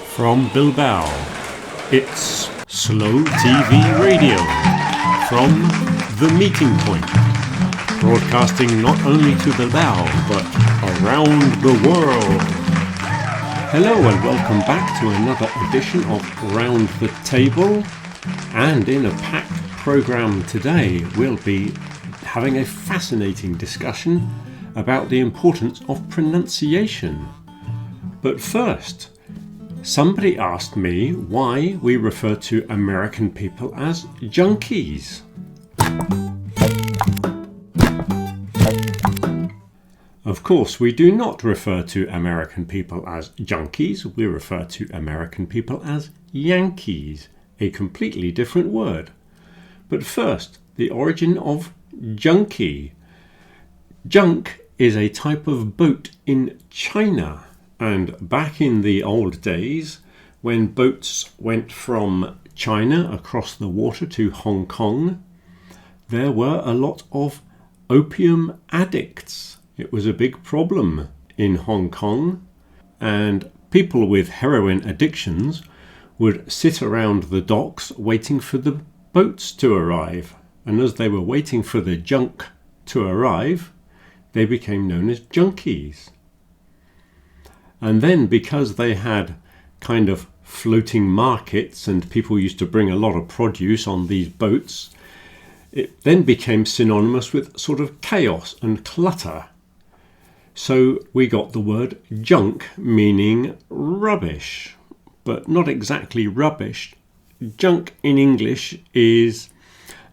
From Bilbao, it's Slow TV Radio from The Meeting Point, broadcasting not only to Bilbao but around the world. Hello and welcome back to another edition of Round the Table, and in a packed programme today we'll be having a fascinating discussion about the importance of pronunciation. But first, somebody asked me why we refer to American people as junkies. Of course, we do not refer to American people as junkies. We refer to American people as Yankees, a completely different word. But first, the origin of junkie. Junk is a type of boat in China. And back in the old days, when boats went from China across the water to Hong Kong, there were a lot of opium addicts. It was a big problem in Hong Kong, and people with heroin addictions would sit around the docks waiting for the boats to arrive. And as they were waiting for the junk to arrive, they became known as junkies. And then because they had kind of floating markets and people used to bring a lot of produce on these boats, it then became synonymous with sort of chaos and clutter. So we got the word junk, meaning rubbish, but not exactly rubbish. Junk in English is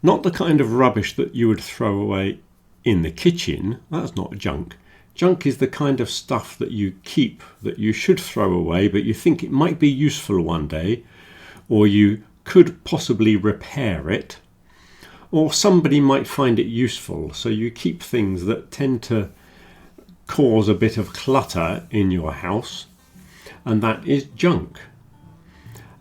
not the kind of rubbish that you would throw away in the kitchen. That's not junk. Junk is the kind of stuff that you keep, that you should throw away, but you think it might be useful one day, or you could possibly repair it, or somebody might find it useful. So you keep things that tend to cause a bit of clutter in your house, and that is junk.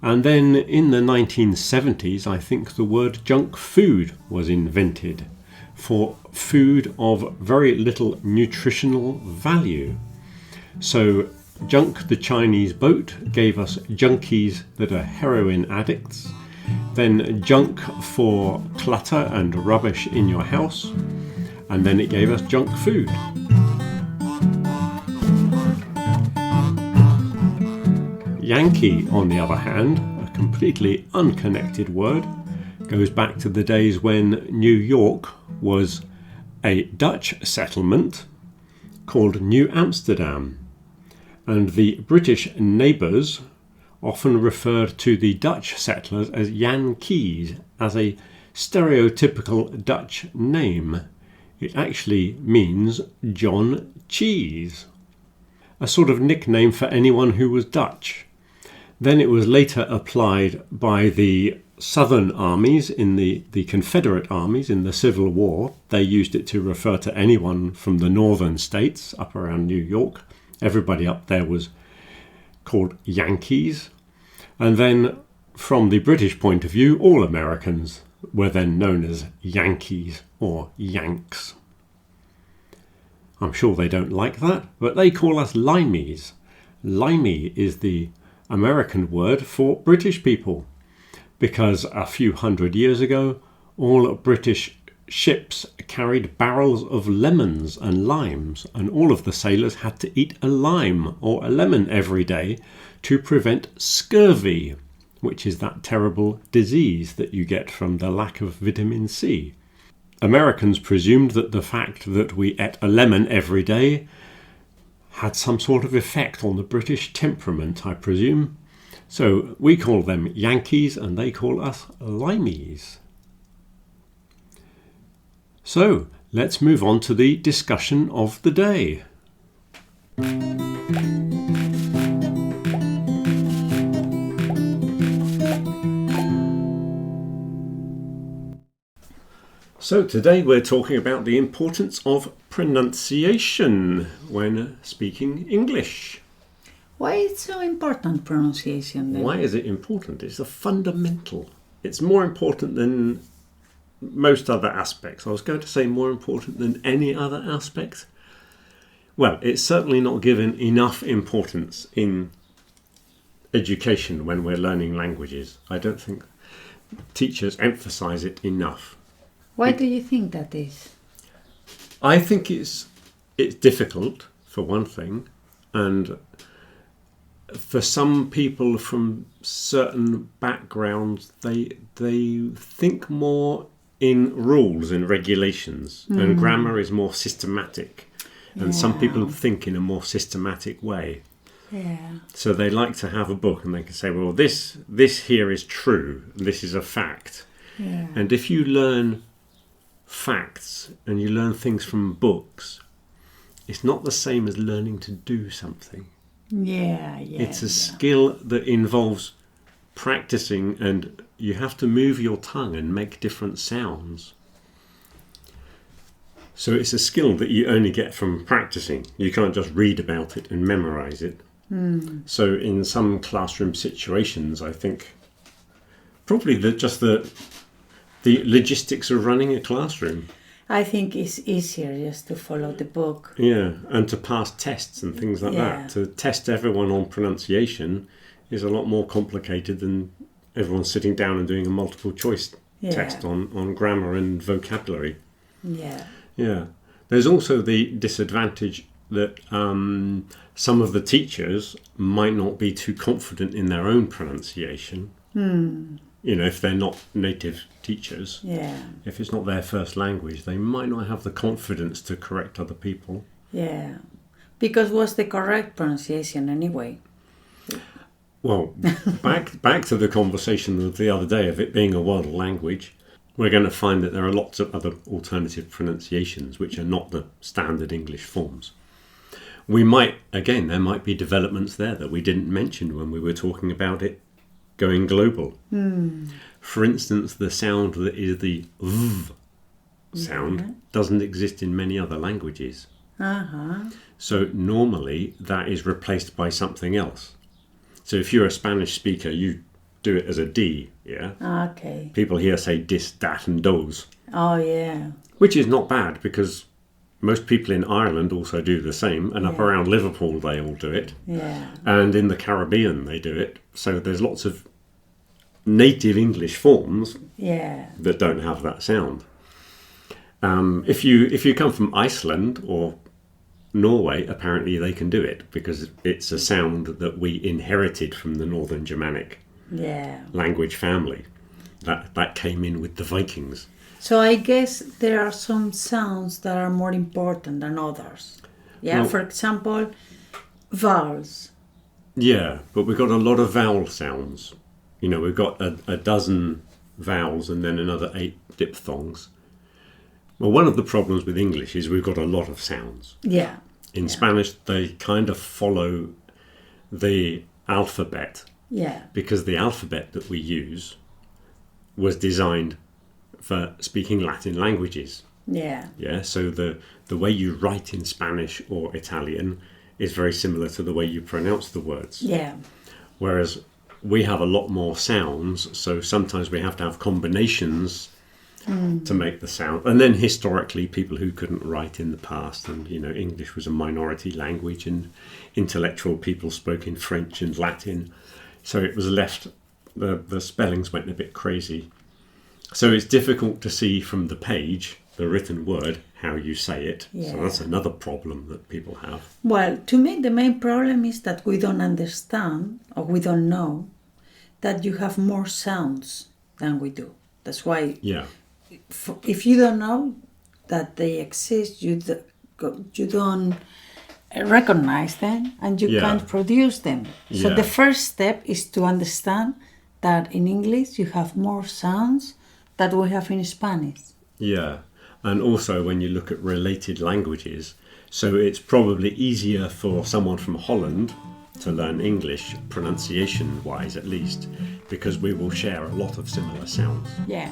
And then in the 1970s, I think the word junk food was invented for food of very little nutritional value. So Junk the Chinese boat gave us junkies that are heroin addicts, then junk for clutter and rubbish in your house, and then it gave us junk food. Yankee, on the other hand, a completely unconnected word, goes back to the days when New York was a Dutch settlement called New Amsterdam, and the British neighbours often referred to the Dutch settlers as Yankees, as a stereotypical Dutch name. It actually means John Cheese, a sort of nickname for anyone who was Dutch. Then it was later applied by the Southern armies in the Confederate armies in the Civil War. They used it to refer to anyone from the northern states up around New York. Everybody up there was called Yankees. And then from the British point of view, all Americans were then known as Yankees or Yanks. I'm sure they don't like that, but they call us limeys. Limey is the American word for British people, because a few hundred years ago, all British ships carried barrels of lemons and limes, and all of the sailors had to eat a lime or a lemon every day to prevent scurvy, which is that terrible disease that you get from the lack of vitamin C. Americans presumed that the fact that we ate a lemon every day had some sort of effect on the British temperament, I presume. So we call them Yankees and they call us limeys. So let's move on to the discussion of the day. So today we're talking about the importance of pronunciation when speaking English. Why is it so important, pronunciation, then? Why is it important? It's a fundamental. It's more important than most other aspects. I was going to say more important than any other aspect. Well, it's certainly not given enough importance in education when we're learning languages. I don't think teachers emphasize it enough. Why do you think that is? I think it's difficult, for one thing, and for some people from certain backgrounds, they think more in rules and regulations, and grammar is more systematic, and some people think in a more systematic way. Yeah. So they like to have a book and they can say, well, this here is true, this is a fact. Yeah. And if you learn facts and you learn things from books, it's not the same as learning to do something. Yeah. It's a skill that involves practicing, and you have to move your tongue and make different sounds. So it's a skill that you only get from practicing. You can't just read about it and memorize it. So in some classroom situations, I think probably the logistics of running a classroom. I think it's easier just to follow the book. Yeah, and to pass tests and things like that. To test everyone on pronunciation is a lot more complicated than everyone sitting down and doing a multiple choice test on grammar and vocabulary. Yeah. Yeah. There's also the disadvantage that some of the teachers might not be too confident in their own pronunciation. You know, if they're not native teachers. Yeah. If it's not their first language, they might not have the confidence to correct other people. Yeah. Because what's the correct pronunciation anyway? Well, back to the conversation of the other day of it being a world language, we're going to find that there are lots of other alternative pronunciations which are not the standard English forms. There might be developments there that we didn't mention when we were talking about it going global. For instance, the sound that is the V sound doesn't exist in many other languages. So normally that is replaced by something else. So if you're a Spanish speaker, you do it as a D, yeah? Okay. People here say dis, dat and dos. Oh, yeah. Which is not bad because most people in Ireland also do the same, and up around Liverpool they all do it. Yeah. And in the Caribbean they do it. So there's lots of native English forms that don't have that sound. If you come from Iceland or Norway, apparently they can do it because it's a sound that we inherited from the Northern Germanic language family. That came in with the Vikings. So I guess there are some sounds that are more important than others. Yeah, well, for example, vowels. Yeah, but we've got a lot of vowel sounds. You know, we've got a dozen vowels and then another 8 diphthongs. Well, one of the problems with English is we've got a lot of sounds. Yeah. In Spanish, they kind of follow the alphabet. Yeah. Because the alphabet that we use was designed for speaking Latin languages. Yeah. Yeah. So the way you write in Spanish or Italian is very similar to the way you pronounce the words. Yeah. Whereas we have a lot more sounds, so sometimes we have to have combinations to make the sound. And then historically, people who couldn't write in the past, and you know, English was a minority language, and intellectual people spoke in French and Latin, so it was left. The spellings went a bit crazy. So it's difficult to see from the page, the written word, how you say it. Yeah. So that's another problem that people have. Well, to me, the main problem is that we don't understand, or we don't know, that you have more sounds than we do. That's why, if you don't know that they exist, you don't recognize them, and you can't produce them. So the first step is to understand that in English you have more sounds than we have in Spanish. Yeah. And also when you look at related languages, so it's probably easier for someone from Holland to learn English, pronunciation-wise at least, because we will share a lot of similar sounds. Yeah.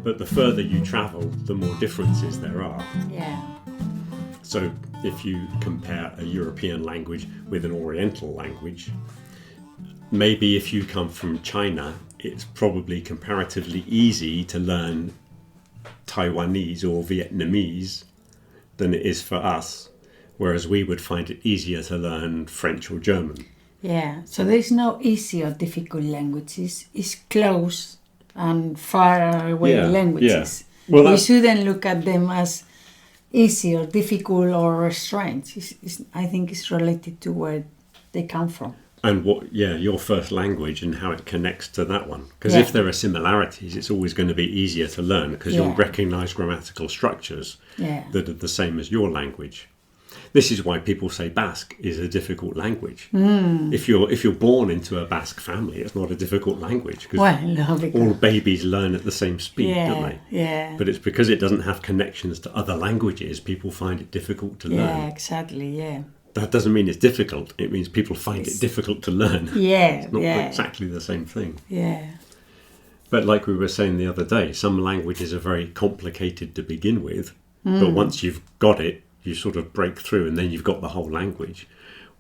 But the further you travel, the more differences there are. Yeah. So if you compare a European language with an Oriental language, maybe if you come from China, it's probably comparatively easy to learn Taiwanese or Vietnamese than it is for us, whereas we would find it easier to learn French or German. Yeah, so there is no easy or difficult languages. It's close and far away languages. Yeah. Well, we shouldn't look at them as easy or difficult or strange. I think it's related to where they come from. And your first language and how it connects to that one. Because if there are similarities, it's always going to be easier to learn because you'll recognise grammatical structures that are the same as your language. This is why people say Basque is a difficult language. If you're born into a Basque family, it's not a difficult language because all babies learn at the same speed, don't they? Yeah. But it's because it doesn't have connections to other languages, people find it difficult to learn. Yeah, exactly, yeah. That doesn't mean it's difficult. It means people find it difficult to learn. Yeah, it's not exactly the same thing. Yeah. But like we were saying the other day, some languages are very complicated to begin with, but once you've got it, you sort of break through and then you've got the whole language.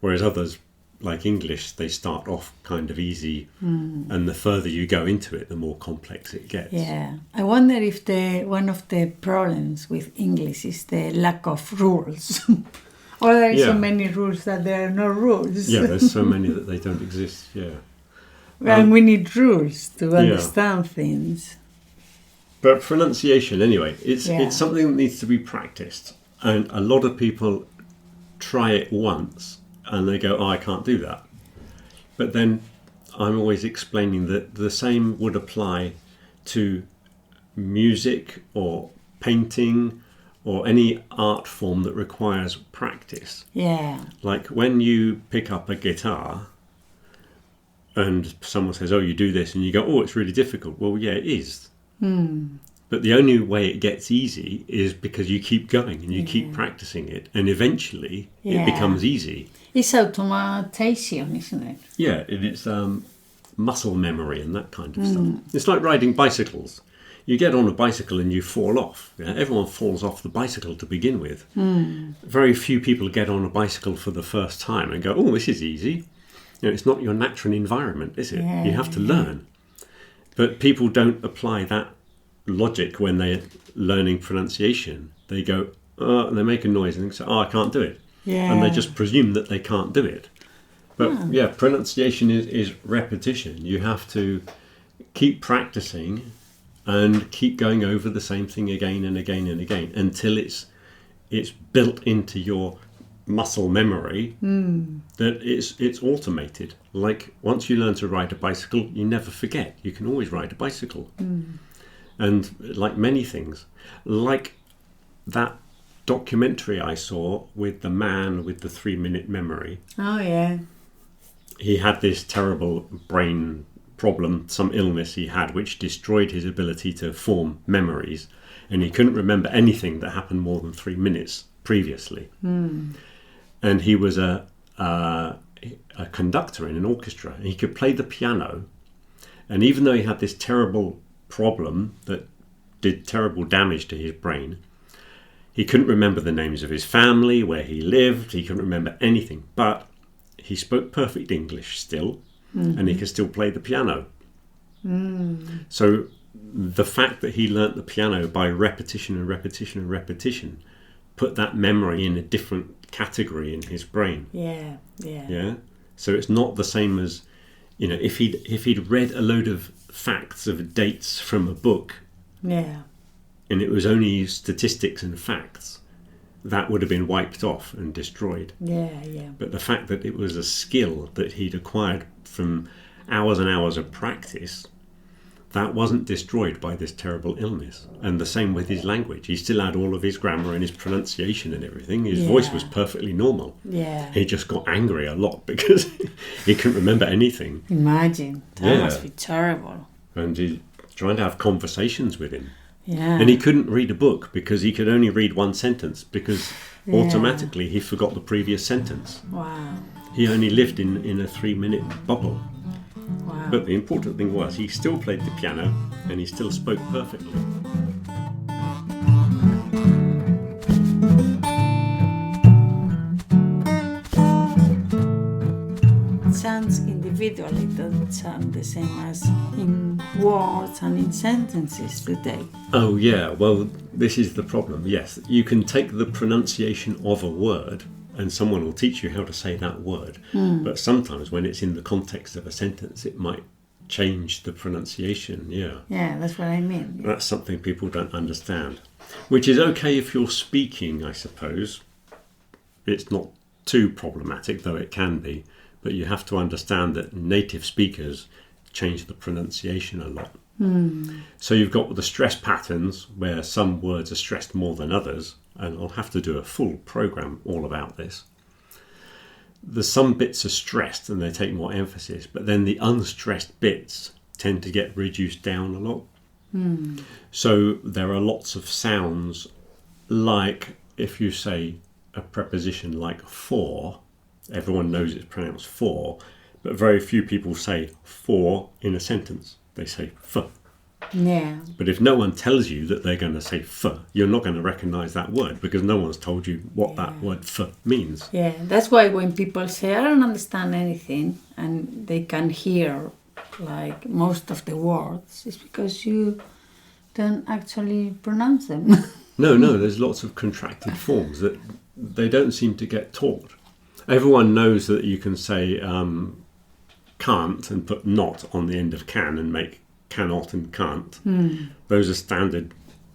Whereas others, like English, they start off kind of easy and the further you go into it, the more complex it gets. Yeah. I wonder if one of the problems with English is the lack of rules. Or there are so many rules that there are no rules. Yeah, there's so many that they don't exist, yeah. And we need rules to understand things. But pronunciation, anyway, it's something that needs to be practiced. And a lot of people try it once and they go, I can't do that. But then I'm always explaining that the same would apply to music or painting or any art form that requires practice. Yeah. Like when you pick up a guitar and someone says, oh, you do this, and you go, oh, it's really difficult. Well, yeah, it is. But the only way it gets easy is because you keep going and you keep practicing it, and eventually it becomes easy. It's automation, isn't it? Yeah, and it's muscle memory and that kind of stuff. It's like riding bicycles. You get on a bicycle and you fall off. Yeah? Everyone falls off the bicycle to begin with. Very few people get on a bicycle for the first time and go, oh, this is easy. You know, it's not your natural environment, is it? You have to learn. But people don't apply that logic when they're learning pronunciation. They go, and they make a noise and they say, oh, I can't do it. And they just presume that they can't do it. But pronunciation is repetition. You have to keep practicing and keep going over the same thing again and again and again until it's built into your muscle memory that it's automated. Like once you learn to ride a bicycle, you never forget. You can always ride a bicycle. And like many things, like that documentary I saw with the man with the 3-minute memory. Oh, yeah. He had this terrible brain problem, some illness he had, which destroyed his ability to form memories. And he couldn't remember anything that happened more than 3 minutes previously. And he was a conductor in an orchestra. And he could play the piano. And even though he had this terrible problem that did terrible damage to his brain, he couldn't remember the names of his family, where he lived. He couldn't remember anything. But he spoke perfect English still, and he could still play the piano. So the fact that he learnt the piano by repetition and repetition and repetition put that memory in a different category in his brain. Yeah. So it's not the same as, you know, if he'd read a load of facts of dates from a book, and it was only statistics and facts, that would have been wiped off and destroyed. But the fact that it was a skill that he'd acquired from hours and hours of practice, that wasn't destroyed by this terrible illness. And the same with his language. He still had all of his grammar and his pronunciation and everything. His voice was perfectly normal. He just got angry a lot because he couldn't remember anything. Imagine. That must be terrible. And he's trying to have conversations with him. And he couldn't read a book because he could only read one sentence because automatically he forgot the previous sentence. Wow. He only lived in a 3-minute bubble. Wow. But the important thing was he still played the piano and he still spoke perfectly. It sounds in the individually doesn't sound the same as in words and in sentences today. Oh yeah, well this is the problem. Yes, you can take the pronunciation of a word and someone will teach you how to say that word. But sometimes when it's in the context of a sentence, it might change the pronunciation. Yeah, that's what I mean. That's something people don't understand, which is okay if you're speaking, I suppose. It's not too problematic, though it can be, but you have to understand that native speakers change the pronunciation a lot. So you've got the stress patterns where some words are stressed more than others, and I'll have to do a full program all about this. Some bits are stressed and they take more emphasis, but then the unstressed bits tend to get reduced down a lot. So there are lots of sounds, like if you say a preposition like for, everyone knows it's pronounced for, but very few people say for in a sentence. They say f. Yeah. But if no one tells you that they're going to say f, you're not going to recognise that word because no one's told you what that word f means. Yeah, that's why when people say, I don't understand anything, and they can hear like most of the words, it's because you don't actually pronounce them. No, there's lots of contracted forms that they don't seem to get taught. Everyone knows that you can say can't and put not on the end of can and make cannot and can't. Those are standard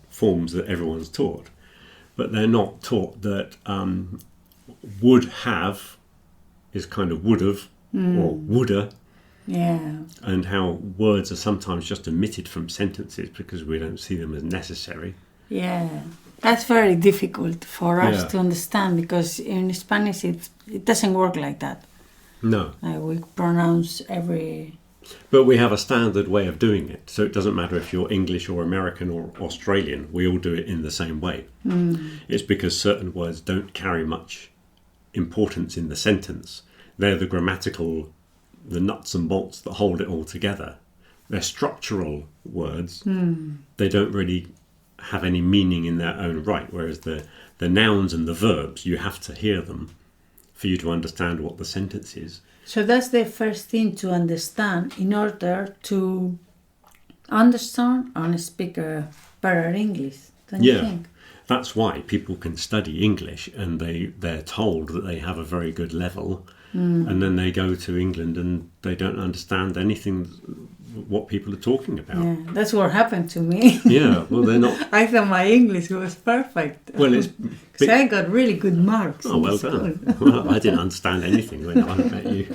forms that everyone's taught. But they're not taught that would have is kind of would have or woulda. Yeah. And how words are sometimes just omitted from sentences because we don't see them as necessary. Yeah. That's very difficult for us to understand because in Spanish it doesn't work like that. No. We pronounce every... But we have a standard way of doing it. So it doesn't matter if you're English or American or Australian. We all do it in the same way. It's because certain words don't carry much importance in the sentence. They're the grammatical, the nuts and bolts that hold it all together. They're structural words. They don't really have any meaning in their own right, whereas the nouns and the verbs, you have to hear them for you to understand what the sentence is. So that's the first thing to understand in order to understand and speak better English, don't you think? That's why people can study English and they're told that they have a very good level, and then they go to England and they don't understand anything what people are talking about. Yeah, that's what happened to me. Yeah, well, they're not... I thought my English was perfect. Well, it's... So I got really good marks. Oh, well done. Well, I didn't understand anything when I met you.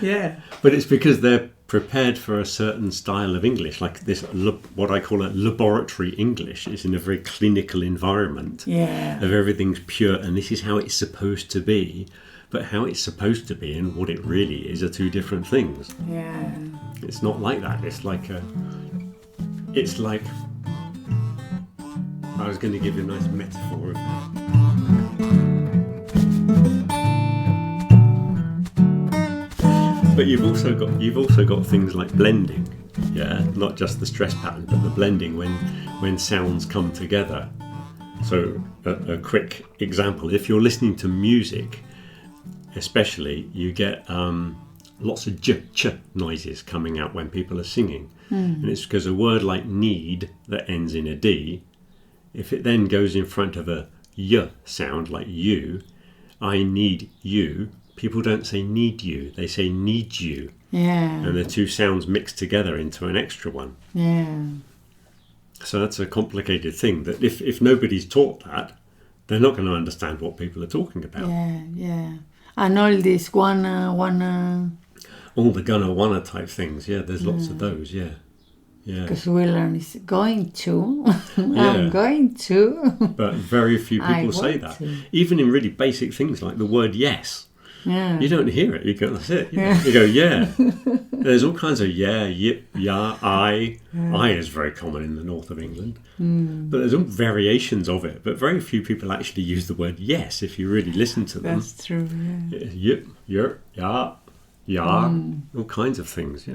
Yeah. But it's because they're prepared for a certain style of English, like this, what I call a laboratory English. It's in a very clinical environment of everything's pure, and this is how it's supposed to be. But how it's supposed to be and what it really is are two different things. Yeah. It's not like that. It's like I was going to give you a nice metaphor of... But you've also got things like blending, not just the stress pattern, but the blending when sounds come together. So a quick example: if you're listening to music, especially, you get lots of ch noises coming out when people are singing, and it's because a word like need that ends in a d, if it then goes in front of a y sound like you, I need you. People don't say need you, they say need you. Yeah. And the two sounds mixed together into an extra one. Yeah. So that's a complicated thing that if nobody's taught that, they're not going to understand what people are talking about. Yeah. And all this wanna. All the gonna wanna type things, there's lots of those, yeah. Because we learn is going to, I'm going to. But very few people say that. Even in really basic things like the word yes. Yeah. You don't hear it. You go, that's it. You go, yeah. There's all kinds of yip, I. I is very common in the north of England. But there's all variations of it. But very few people actually use the word yes if you really listen to them. That's true, Yip, yeah, all kinds of things,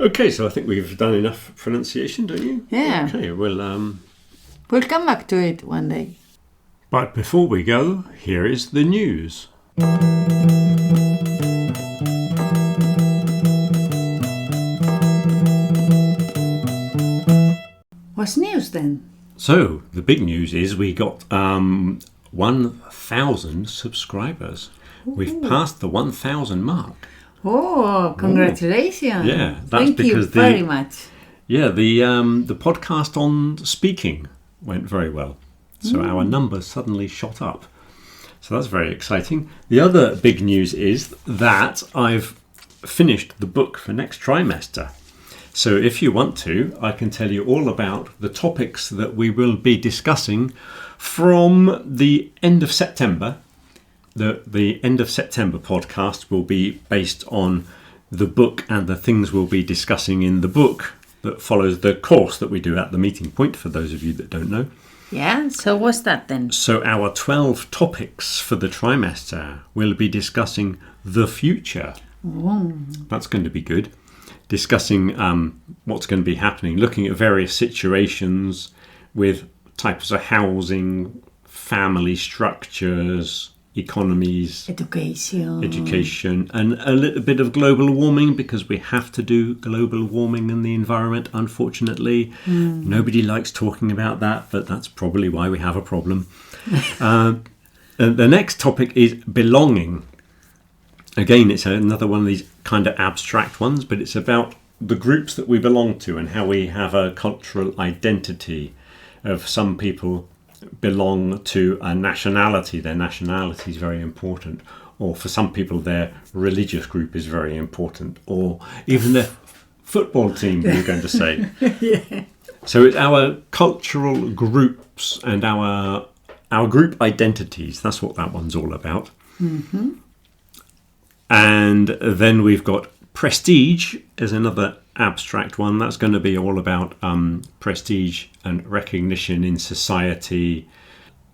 Okay, so I think we've done enough pronunciation, don't you? Yeah. Okay, well... we'll come back to it one day. But before we go, here is the news. What's news then? So, the big news is we got 1,000 subscribers. Ooh. We've passed the 1,000 mark. Oh, congratulations. Yeah, that's Thank because you very much. Yeah, the podcast on speaking went very well. So our numbers suddenly shot up. So that's very exciting. The other big news is that I've finished the book for next trimester. So if you want to, I can tell you all about the topics that we will be discussing from the end of September. The end of September podcast will be based on the book and the things we'll be discussing in the book that follows the course that we do at the meeting point, for those of you that don't know. Yeah, so what's that then? So our 12 topics for the trimester will be discussing the future. Oh. That's going to be good. Discussing what's going to be happening, looking at various situations with types of housing, family structures, economies, education, and a little bit of global warming, because we have to do global warming in the environment, unfortunately. Nobody likes talking about that, but that's probably why we have a problem. And the next topic is belonging. Again, it's another one of these kind of abstract ones, but it's about the groups that we belong to and how we have a cultural identity. Of some people belong to a nationality. Their nationality is very important. Or for some people, their religious group is very important. Or even their football team, we're going to say. Yeah. So it's our cultural groups and our group identities. That's what that one's all about. Mm-hmm. And then we've got prestige as another abstract one. That's going to be all about prestige and recognition in society,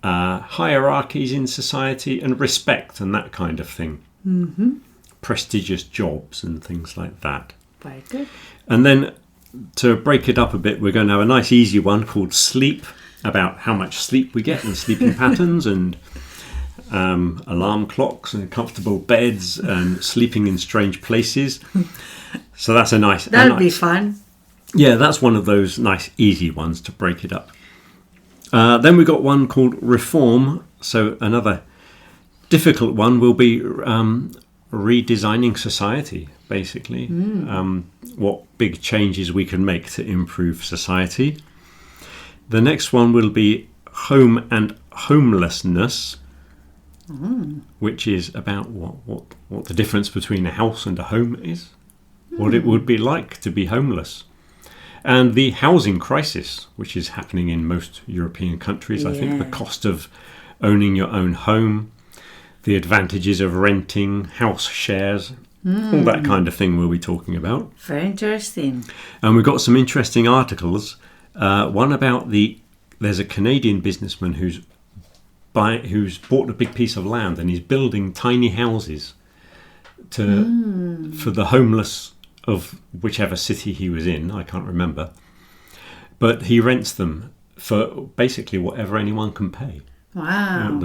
hierarchies in society, and respect and that kind of thing. Mm-hmm. Prestigious jobs and things like that. Very good. And then to break it up a bit, we're going to have a nice easy one called sleep, about how much sleep we get and sleeping patterns and alarm clocks and comfortable beds and sleeping in strange places. So that's a nice... That'll be fun. Yeah, that's one of those nice easy ones to break it up. Then we got one called reform. So another difficult one will be redesigning society, basically. What big changes we can make to improve society. The next one will be home and homelessness. Which is about what the difference between a house and a home is, what it would be like to be homeless, and the housing crisis, which is happening in most European countries. I think the cost of owning your own home, the advantages of renting, house shares, all that kind of thing we'll be talking about. Very interesting. And we've got some interesting articles. One about there's a Canadian businessman who's bought a big piece of land and he's building tiny houses for the homeless of whichever city he was in. I can't remember. But he rents them for basically whatever anyone can pay. Wow.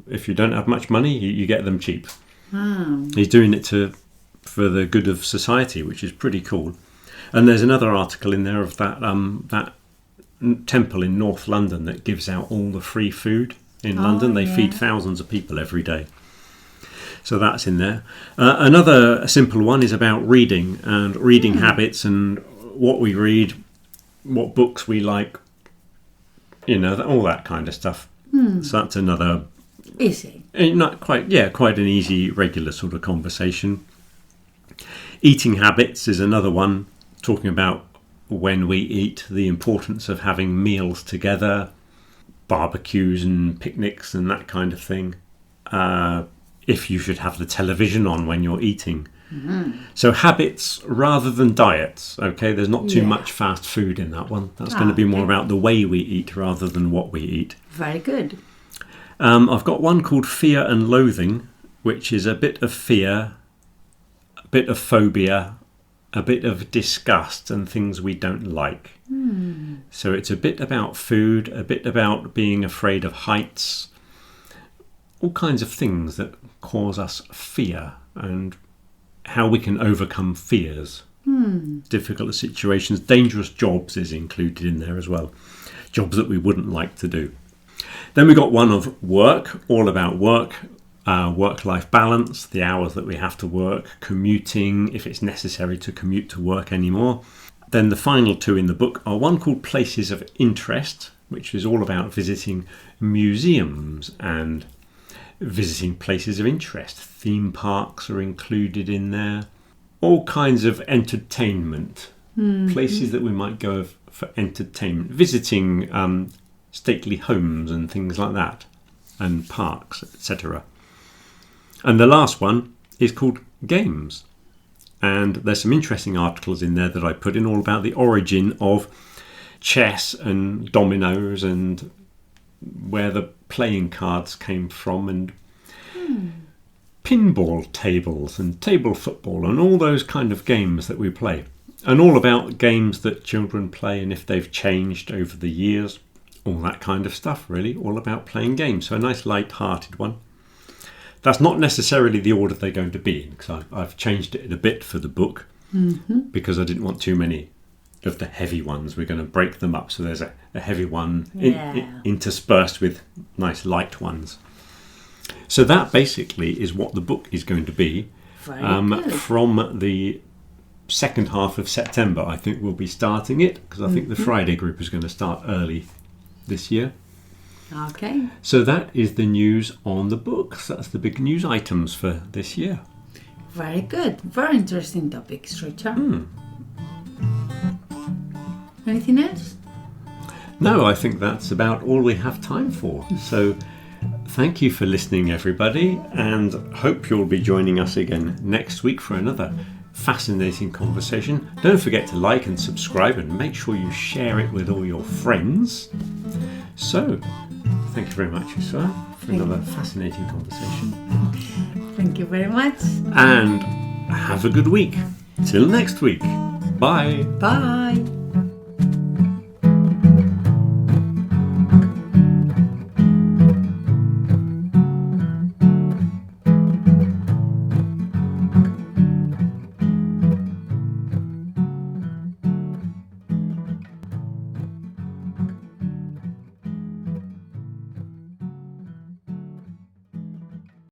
If you don't have much money, you get them cheap. Wow. He's doing it for the good of society, which is pretty cool. And there's another article in there of that temple in North London that gives out all the free food in London. They feed thousands of people every day. So that's in there. Another simple one is about reading and reading habits and what we read, what books we like, all that kind of stuff. So that's another easy. Not quite an easy, regular sort of conversation. Eating habits is another one, talking about when we eat, the importance of having meals together, barbecues and picnics and that kind of thing. If you should have the television on when you're eating. So habits rather than diets. Okay, there's not too much fast food in that one. That's going to be more about the way we eat rather than what we eat. Very good. I've got one called fear and loathing, which is a bit of fear, a bit of phobia, a bit of disgust and things we don't like. So it's a bit about food, a bit about being afraid of heights, all kinds of things that cause us fear and how we can overcome fears Difficult situations, dangerous jobs is included in there as well. Jobs that we wouldn't like to do. Then we got one of work, all about work, work-life balance, the hours that we have to work, commuting, if it's necessary to commute to work anymore. Then the final two in the book are one called Places of Interest, which is all about visiting museums and visiting places of interest. Theme parks are included in there. All kinds of entertainment, places that we might go for entertainment, visiting stately homes and things like that, and parks, etc. And the last one is called Games. And there's some interesting articles in there that I put in all about the origin of chess and dominoes and where the playing cards came from, and pinball tables and table football and all those kind of games that we play. And all about games that children play and if they've changed over the years. All that kind of stuff, really. All about playing games. So a nice light-hearted one. That's not necessarily the order they're going to be in, because I've changed it a bit for the book because I didn't want too many of the heavy ones. We're going to break them up, so there's a heavy one interspersed with nice light ones. So that basically is what the book is going to be. From the second half of September. I think we'll be starting it, because I think the Friday group is going to start early this year. Okay. So that is the news on the book. So that's the big news items for this year. Very good. Very interesting topics, Richard. Anything else? No, I think that's about all we have time for. So thank you for listening, everybody, and hope you'll be joining us again next week for another fascinating conversation. Don't forget to like and subscribe, and make sure you share it with all your friends. So, thank you very much, Isra, for another fascinating conversation. Thank you very much. And have a good week. Till next week. Bye. Bye.